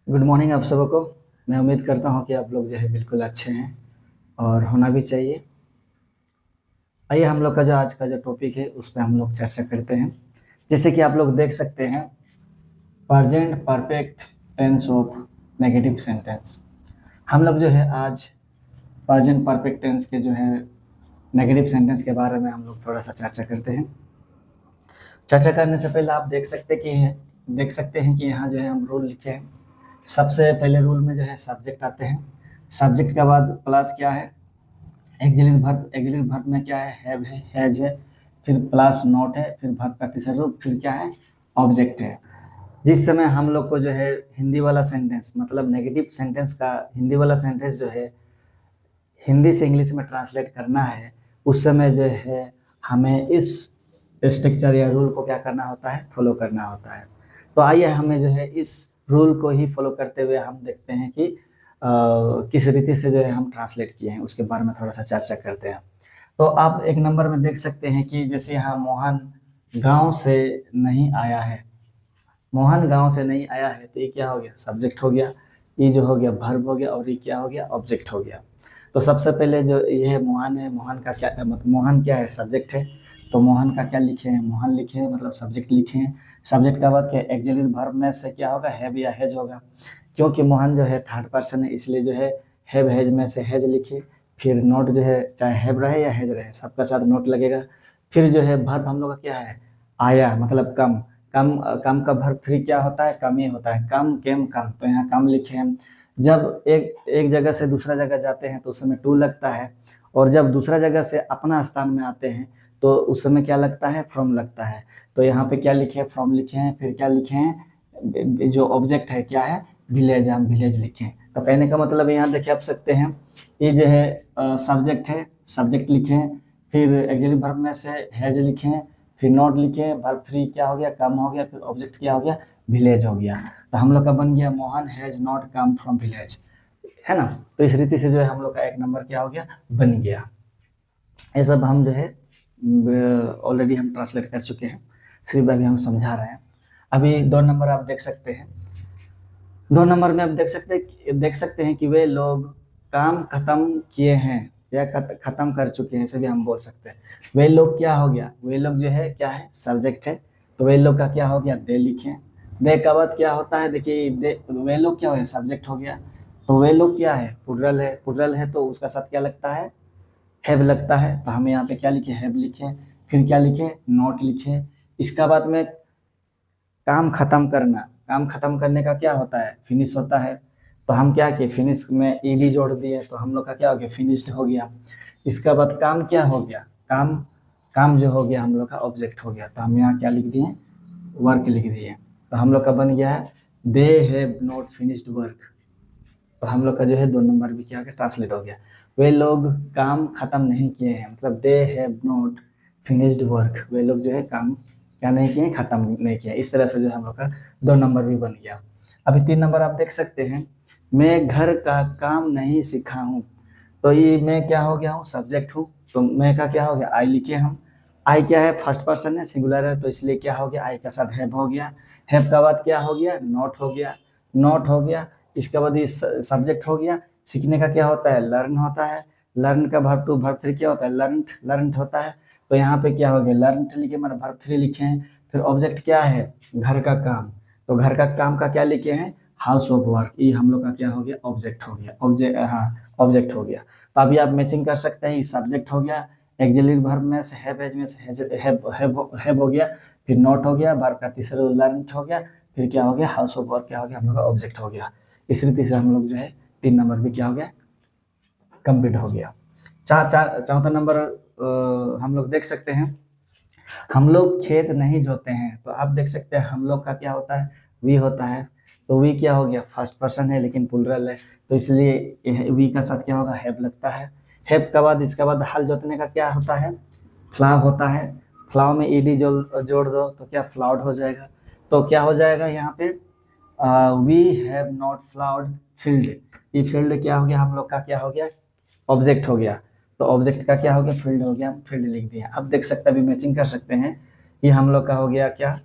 Good morning आप सबों को। मैं उम्मीद करता हूँ कि आप लोग जो है बिल्कुल अच्छे हैं और होना भी चाहिए। आइए हम लोग का जो आज का जो टॉपिक है उस पर हम लोग चर्चा करते हैं। जैसे कि आप लोग देख सकते हैं, present perfect tense of negative sentence. हम लोग जो है आज प्रेजेंट परफेक्ट टेंस के जो है नेगेटिव सेंटेंस के बारे में हम लोग थोड़ा सा चर्चा करते हैं। चर्चा करने से पहले आप देख सकते हैं कि यहाँ जो है हम रूल लिखे हैं। सबसे पहले रूल में जो है सब्जेक्ट आते हैं। सब्जेक्ट के बाद प्लस क्या है, एक्सिलरी वर्ब में क्या है, हैव है, हैज है, फिर प्लस नॉट है, फिर वर्ब का तीसरा रूप, फिर क्या है, ऑब्जेक्ट है। जिस समय हम लोग को जो है हिंदी वाला सेंटेंस मतलब नेगेटिव सेंटेंस का हिंदी वाला सेंटेंस जो है हिंदी से इंग्लिश में ट्रांसलेट करना है, उस समय जो है हमें इस स्ट्रक्चर या रूल को क्या करना होता है, फॉलो करना होता है। तो आइए हमें जो है इस रूल को ही फॉलो करते हुए हम देखते हैं कि किस रीति से जो है हम ट्रांसलेट किए हैं, उसके बारे में थोड़ा सा चर्चा करते हैं। तो आप एक नंबर में देख सकते हैं कि जैसे यहाँ मोहन गांव से नहीं आया है। मोहन गांव से नहीं आया है, तो ये क्या हो गया, सब्जेक्ट हो गया। ये जो हो गया वर्ब हो गया, और ये क्या हो गया, ऑब्जेक्ट हो गया। तो सबसे पहले जो ये मोहन है, मोहन का क्या मतलब मोहन क्या है, सब्जेक्ट है। तो मोहन का क्या लिखे हैं, मोहन लिखे हैं, मतलब सब्जेक्ट लिखे हैं। सब्जेक्ट का बाद क्या, एक्सिलरी वर्ब में से क्या होगा, हैव या हैज होगा। क्योंकि मोहन जो है थर्ड पर्सन है, इसलिए जो है हैव हैज में से हैज लिखे। फिर नोट जो है चाहे हैव रहे या हैज रहे, सबका साथ नोट लगेगा। फिर जो है वर्ब हम लोग का क्या है, आया, मतलब कम। कम कम का वर्ब थ्री क्या होता है, कम ही होता है, कम केम कम। तो यहाँ कम लिखे हैं। जब एक एक जगह से दूसरा जगह जाते हैं तो उस समय टू लगता है। और जब दूसरा जगह से अपना स्थान में आते हैं तो उस समय क्या लगता है, फ्रॉम लगता है। तो यहाँ पे क्या लिखे हैं, फ्रॉम लिखे हैं। फिर क्या लिखे हैं, जो ऑब्जेक्ट है क्या है, विलेज, हम विलेज लिखे हैं। तो कहने का मतलब यहाँ देखिए आप सकते हैं, ये जो है सब्जेक्ट है, सब्जेक्ट लिखे हैं। फिर एक्सिलरी वर्ब में से हैज लिखे हैं। फिर नॉट लिखे, वर्ब थ्री क्या हो गया, कम हो गया। फिर ऑब्जेक्ट क्या हो गया, विलेज हो गया। तो हम लोग का बन गया Mohan has not come from village, है ना। तो इस रीति से जो है हम लोग का एक नंबर क्या हो गया, बन गया। ये सब हम जो है ऑलरेडी हम ट्रांसलेट कर चुके हैं, सिर्फ अभी हम समझा रहे हैं। अभी दो नंबर आप देख सकते हैं। दो नंबर में आप देख सकते हैं कि वे लोग काम खत्म किए हैं या खत्म कर चुके हैं, ऐसे भी हम बोल सकते हैं। वे लोग क्या हो गया, वे लोग जो है क्या है, सब्जेक्ट है। तो वे लोग का क्या हो गया, दे लिखे। दे का बाद क्या होता है, देखिए दे, वे लोग क्या हो गया, सब्जेक्ट हो गया। तो वे लोग क्या है, पुरल है। पुरल है तो उसका साथ क्या लगता है, हैव लगता है। तो हमें यहाँ पे क्या लिखे, हैव लिखे। फिर क्या लिखे, नॉट लिखे। इसका बाद में काम खत्म करना, काम खत्म करने का क्या होता है, फिनिश होता है। तो हम क्या किए, फिनिश में ई भी जोड़ दिए, तो हम लोग का क्या हो गया, फिनिश्ड हो गया। इसका बाद काम क्या हो गया, काम, काम जो हो गया हम लोग का ऑब्जेक्ट हो गया। तो हम यहाँ क्या लिख दिए, वर्क लिख दिए। तो हम लोग का बन गया है, दे हैव नॉट फिनिश्ड वर्क। तो हम लोग का जो है दो नंबर भी क्या हो गया, ट्रांसलेट हो गया। वे लोग काम खत्म नहीं किए हैं, मतलब they have not finished work. वे लोग जो है काम क्या नहीं किए, खत्म नहीं किए। इस तरह से जो है हम लोग का दो नंबर भी बन गया। अभी तीन नंबर आप देख सकते हैं, मैं घर का काम नहीं सीखा हूँ। तो ये मैं क्या हो गया हूँ, सब्जेक्ट हूँ। तो मैं का क्या हो गया, आई लिखे हम। आई क्या है, फर्स्ट पर्सन है, सिंगुलर है, तो इसलिए क्या हो गया, आई का साथ हैव हो गया। हैव का बाद क्या हो गया, नॉट हो गया। नॉट हो गया। इसके बाद ये सब्जेक्ट हो गया। सीखने का क्या होता है, लर्न होता है। लर्न का वर्ब टू वर्ब थ्री क्या होता है, लर्नड, लर्नड होता है। तो यहाँ पे क्या हो गया, लर्नड लिखे, मतलब वर्ब थ्री लिखे हैं। फिर ऑब्जेक्ट क्या है, घर का काम। तो घर का काम का क्या लिखे हैं, हाउस ऑफ वर्क। ये हम लोग का क्या हो गया, ऑब्जेक्ट हो गया, ऑब्जेक्ट, हाँ ऑब्जेक्ट हो गया। तो अभी आप मैचिंग कर सकते हैं, सब्जेक्ट हो गया। एक्सिलरी वर्ब में से हैव, एज में से हैव हो गया। फिर नॉट हो गया, वर्ब का तीसरा लर्न हो गया। फिर क्या हो गया, हाउस ऑफ वर्क क्या हो गया, हम लोग का ऑब्जेक्ट हो गया। इस रीति से हम लोग जो है तीन नंबर भी क्या हो गया, कंप्लीट हो गया। चौथा नंबर हम लोग देख सकते हैं, हम लोग खेत नहीं जोते हैं। तो आप देख सकते हैं हम लोग का क्या होता है, वी होता है। तो वी क्या हो गया, फर्स्ट पर्सन है लेकिन प्लुरल है, तो इसलिए वी का साथ क्या होगा, हैव लगता है। हैव का बाद इसका बाद हल जोतने का क्या होता है, फ्लाव होता है। फ्लाव में ईडी जोड़ दो तो क्या, फ्लाउड हो जाएगा। तो क्या हो जाएगा यहाँ पे, we have not flowed field. ये फील्ड क्या हो गया, हम लोग का क्या हो गया, ऑब्जेक्ट हो गया। तो ऑब्जेक्ट का क्या हो गया, फील्ड हो गया, फील्ड लिख दिया। अब देख सकते हैं, अभी मैचिंग कर सकते हैं। ये हम लोग का हो गया क्या,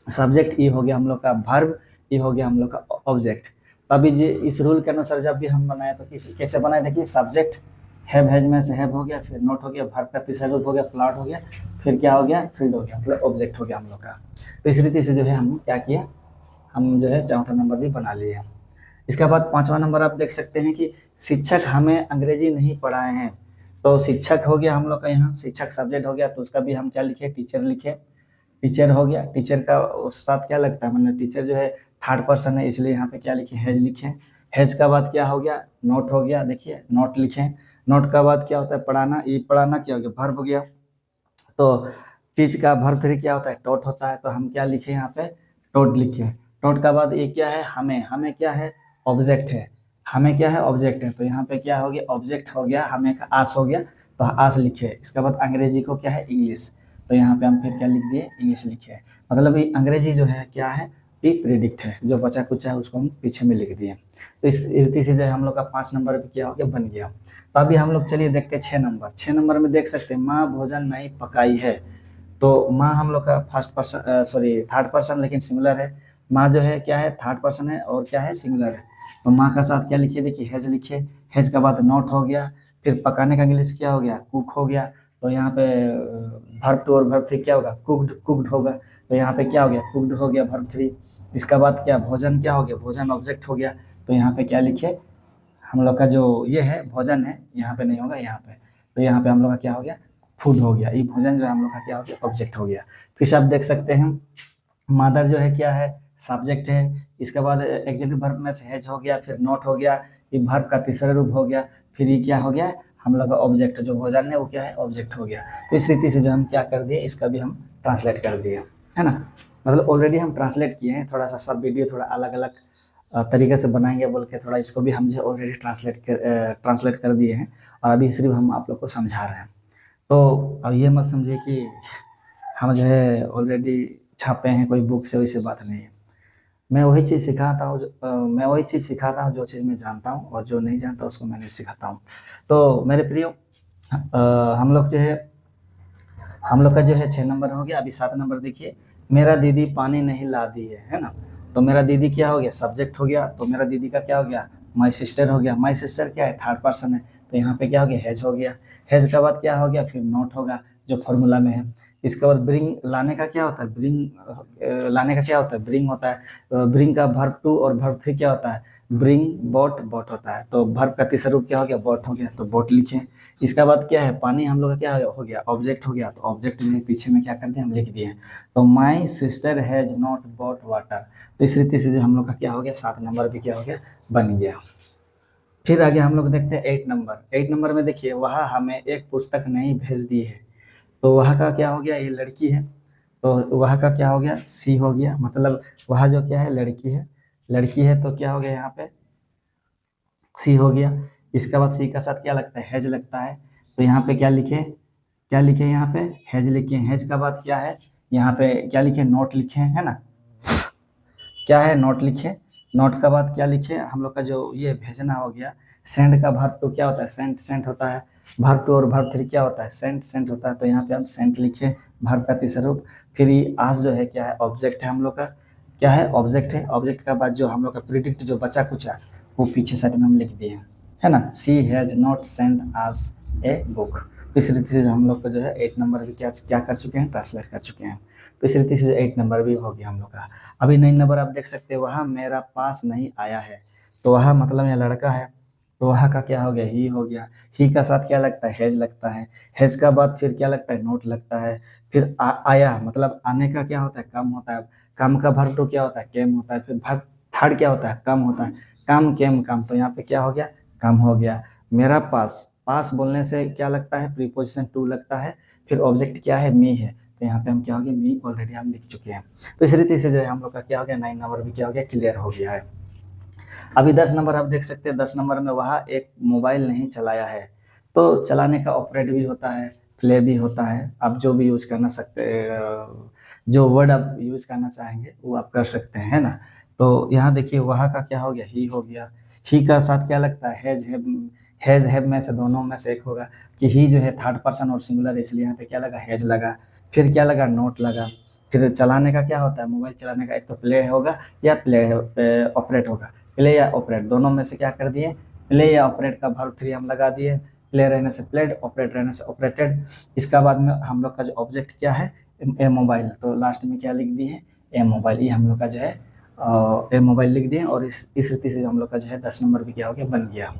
सब्जेक्ट, ये हो गया हम लोग का वर्ब। ये हो गया हम लोग का ऑब्जेक्ट। तो अभी जी इस रूल के अनुसार जब भी हम बनाए तो कैसे बनाए, देखिए सब्जेक्ट हैव हैज में से हैव हो गया, फिर नोट हो गया, वर्ब का तीसरा रूप हो गया प्लॉट हो गया, फिर क्या हो गया फील्ड हो गया, मतलब ऑब्जेक्ट हो गया हम लोग का। तो इस रीति से जो है हम क्या किया, हम जो है चौथा नंबर भी बना लिए। इसके बाद पांचवा नंबर आप देख सकते हैं कि शिक्षक हमें अंग्रेजी नहीं पढ़ाए हैं। तो शिक्षक हो गया हम लोग का, यहाँ शिक्षक सब्जेक्ट हो गया, तो उसका भी हम क्या लिखे, टीचर लिखे। टीचर हो गया, टीचर का उस साथ क्या लगता है, मतलब टीचर जो है थर्ड पर्सन है, इसलिए यहाँ पे क्या लिखे, हैज लिखे। हैज का बाद क्या हो गया, नोट हो गया, देखिए नोट लिखे। नोट का बाद क्या होता है, पढ़ाना, ये पढ़ाना क्या हो गया, वर्ब हो गया। तो टीच का वर्ब थ्री क्या होता है, टॉट होता है, तो हम क्या लिखे यहाँ पे, टॉट लिखे। टॉट का बाद ये क्या है, हमें, हमें क्या है, ऑब्जेक्ट है। हमें क्या है, ऑब्जेक्ट है, तो यहाँ पे क्या हो गया, ऑब्जेक्ट हो गया, हमें का आस हो गया, तो आस लिखे। इसके बाद अंग्रेजी को क्या है, इंग्लिश, तो यहाँ पे हम फिर क्या लिख दिए, इंग्लिश लिखे। मतलब ये अंग्रेजी जो है क्या है, ये प्रिडिक्ट है, जो बचा कुचा है उसको हम पीछे में लिख दिए। तो इस रीति से जो है हम लोग का 5 नंबर पे क्या हो गया, बन गया। तो अभी हम लोग चलिए देखते हैं 6 नंबर। 6 नंबर में देख सकते हैं, माँ भोजन नहीं पकाई है। तो माँ हम लोग का first person, sorry third person, लेकिन सिमिलर है। माँ जो है क्या है, थर्ड पर्सन है और क्या है, सिमिलर है। तो माँ का साथ क्या लिखिए, देखिए हैज लिखिए। हैज के बाद नॉट हो गया, फिर पकाने का इंग्लिश क्या हो गया, कुक हो गया। तो यहाँ पे वर्ब टू और वर्ब थ्री क्या होगा, कुक्ड, कुक्ड होगा। तो यहाँ पे क्या हो गया, कुक्ड हो गया वर्ब थ्री। इसका बाद क्या, भोजन क्या हो गया, भोजन ऑब्जेक्ट हो गया। तो यहाँ पे क्या लिखे, हम लोग का जो ये है भोजन है, यहाँ पे नहीं होगा, यहाँ पे। तो यहाँ पे हम लोग का क्या हो गया, फूड हो गया। ये भोजन जो है हम लोग का क्या हो गया, ऑब्जेक्ट हो गया। फिर से आप देख सकते हैं, मदर जो है क्या है, सब्जेक्ट है। इसके बाद एग्जेक्टिव वर्ब में से हैज हो गया, फिर नॉट हो गया, ये वर्ब का तीसरा रूप हो गया, फिर ये क्या हो गया, हम लोग का ऑब्जेक्ट जो भोजन है वो क्या है, ऑब्जेक्ट हो गया। तो इस रीति से जो हम क्या कर दिए, इसका भी हम ट्रांसलेट कर दिए, है ना। मतलब ऑलरेडी हम ट्रांसलेट किए हैं, थोड़ा सा सब वीडियो थोड़ा अलग अलग तरीके से बनाएंगे बोल के, थोड़ा इसको भी हम जो ऑलरेडी ट्रांसलेट कर दिए हैं, और अभी सिर्फ हम आप लोग को समझा रहे हैं। तो अब ये मत समझिए कि हम जो है ऑलरेडी छापे हैं कोई बुक से, वैसे बात नहीं है। मैं वही चीज़ सिखाता हूँ मैं वही चीज़ सिखाता हूँ जो चीज़ मैं जानता हूँ, और जो नहीं जानता उसको मैं नहीं सिखाता हूँ। तो मेरे प्रियो, हम लोग जो है, हम लोग का जो है 6 नंबर हो गया। अभी 7 नंबर देखिए, मेरा दीदी पानी नहीं ला दी है ना। तो मेरा दीदी क्या हो गया, सब्जेक्ट हो गया। तो मेरा दीदी का क्या हो गया, माई सिस्टर हो गया। माई सिस्टर क्या है, थर्ड पर्सन है, तो यहाँ पे क्या हो गया, हैज हो गया। हैज के बाद क्या हो गया, फिर नॉट होगा जो फॉर्मूला में है। इसके बाद ब्रिंग, लाने का क्या होता है, ब्रिंग, लाने का क्या होता है, ब्रिंग होता है। ब्रिंग का वर्ब टू और वर्ब थ्री क्या होता है, ब्रिंग बॉट, बॉट होता है। तो वर्ब का तीसरा रूप क्या हो गया, बॉट हो गया, तो बॉट लिखे। इसका बाद क्या है, पानी हम लोग का क्या हो गया, ऑब्जेक्ट हो गया। तो ऑब्जेक्ट में पीछे में क्या कर दिए, हम लिख दिए। तो my sister has not bought water. तो इस रीति से जो हम लोग का क्या हो गया, 7 नंबर भी क्या हो गया, बन गया। फिर आगे हम लोग देखते हैं 8 नंबर। 8 नंबर में देखिए, वह हमें एक पुस्तक नहीं भेज दी है। तो वह का क्या हो गया, ये लड़की है। तो वह का क्या हो गया, सी हो गया। मतलब वह जो क्या है, लड़की है। लड़की है तो क्या हो गया, यहाँ पे सी हो गया। इसके बाद सी का साथ क्या लगता है, हैज लगता है। तो यहाँ पे क्या लिखे, क्या लिखे, यहाँ पे हैज लिखे। हैज का बाद क्या है, यहाँ पे क्या लिखे, नोट लिखे, है ना। क्या है, नोट लिखे। नोट का बाद क्या लिखे, हम लोग का जो ये भेजना हो गया। सेंड का वर्ब तो क्या होता है, सेंट, सेंट होता है। वर्ब टू और वर्ब थ्री क्या होता है, सेंट, सेंट होता है। तो यहाँ पे हम सेंट लिखे, वर्ब का तीसरा रूप। फिर ये आस जो है क्या है, ऑब्जेक्ट है हम लोग का। क्या है, ऑब्जेक्ट है। ऑब्जेक्ट का बाद जो हम लोग का प्रिडिक्ट जो बचा कुछ है, वो पीछे साइड में हम लिख दिए, है ना। She has not send us a book. तो इस रीति से जो हम लोग का जो है 8 नंबर भी क्या क्या कर चुके हैं, ट्रांसलेट कर चुके हैं। तो इस रीति से जो 8 नंबर भी हो गया हम लोग का। अभी 9 नंबर आप देख सकते हैं, वह मेरा पास नहीं आया है। तो वह मतलब यह लड़का है, तो वह का क्या हो गया, ही हो गया। ही का साथ क्या लगता है, हैज लगता है। हैज का बाद फिर क्या लगता है, नोट लगता है। फिर आया, मतलब आने का क्या होता है, कम होता है। कम का वर्ब टू क्या होता है, केम होता है। फिर वर्ब थर्ड क्या होता है, कम होता है। कम, केम, कम। तो यहाँ पे क्या हो गया, कम हो गया। मेरा पास, पास बोलने से क्या लगता है, प्रीपोजिशन टू लगता है। फिर ऑब्जेक्ट क्या है, मी है। तो यहाँ पे हम क्या हो गया, मी ऑलरेडी हम लिख चुके हैं। तो इस रीति से जो है हम लोग का क्या हो गया, 9 नंबर भी क्या हो गया, क्लियर हो गया है। अभी 10 नंबर आप देख सकते हैं। 10 नंबर में वह एक मोबाइल नहीं चलाया है। तो चलाने का ऑपरेट भी होता है, प्ले भी होता है। आप जो भी यूज करना सकते, जो वर्ड आप यूज करना चाहेंगे वो आप कर सकते हैं, है ना। तो यहाँ देखिए, वह का क्या हो गया, ही हो गया। ही का साथ क्या लगता है, हैज हैव। हैज हैव में से दोनों में से एक होगा, कि ही जो है थर्ड पर्सन और सिंगुलर, इसलिए यहाँ पे क्या लगा, हैज लगा। फिर क्या लगा, नोट लगा। फिर चलाने का क्या होता है, मोबाइल चलाने का एक तो प्ले होगा या प्ले ऑपरेट होगा। प्ले या ऑपरेट दोनों में से क्या कर दिए, प्ले या ऑपरेट का वर्ब थ्री हम लगा दिए। प्ले रहने से प्लेड, ऑपरेट रहने से ऑपरेटेड। इसका बाद में हम लोग का जो ऑब्जेक्ट क्या है, ए मोबाइल, तो लास्ट में क्या लिख दिए, ए मोबाइल। ये हम लोग का जो है ए मोबाइल लिख दिए, और इस रीति से हम लोग का जो है 10 नंबर भी क्या हो गया, बन गया।